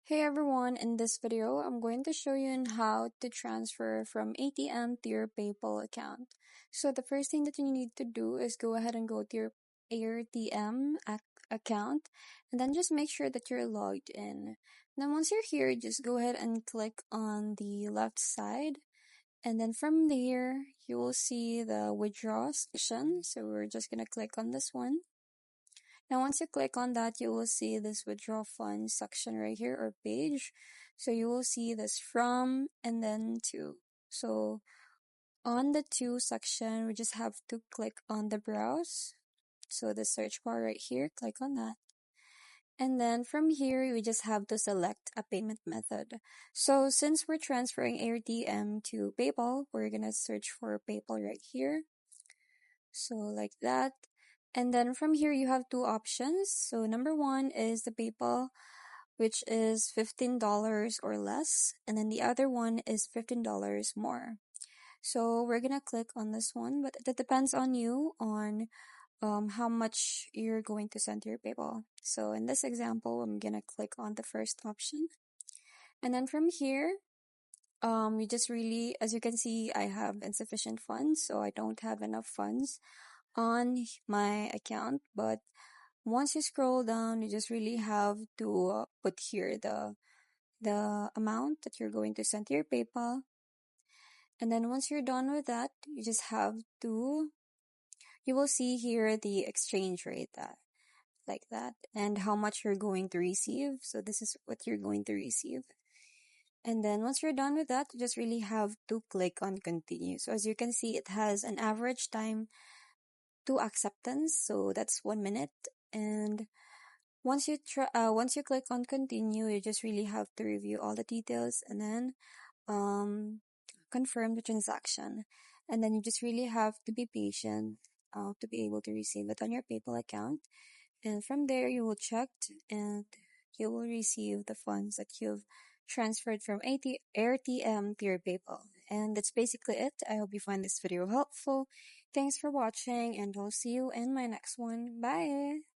Hey everyone, in this video, I'm going to show you on how to transfer from ATM to your PayPal account. So the first thing that you need to do is go ahead and go to your Airtm account and then just make sure that you're logged in. Then once you're here, just go ahead and click on the left side. And then from there, you will see the withdraw section. So we're just going to click on this one. Now, once you click on that, you will see this withdraw funds section right here or page. So you will see this from and then to. So on the to section, we just have to click on the browse. So the search bar right here, click on that. And then from here, we just have to select a payment method. So since we're transferring AirTM to PayPal, we're going to search for PayPal right here. So like that. And then from here, you have two options. So number one is the PayPal, which is $15 or less. And then the other one is $15 more. So we're going to click on this one, but that depends on you on how much you're going to send to your PayPal. So in this example, I'm going to click on the first option. And then from here, you just really, as you can see, I have insufficient funds, so I don't have enough funds on my account. But once you scroll down, you just really have to put here the amount that you're going to send to your PayPal. And then once you're done with that, you just have to, you will see here the exchange rate like that and how much you're going to receive. So this is what you're going to receive. And then once you're done with that, you just really have to click on continue. So as you can see, it has an average time to acceptance. So that's 1 minute. And once you click on continue, you just really have to review all the details and then confirm the transaction. And then you just really have to be patient to be able to receive it on your PayPal account. And from there, you will check and you will receive the funds that you've transferred from Airtm to your PayPal. And that's basically it. I hope you find this video helpful. Thanks for watching, and I'll see you in my next one. Bye!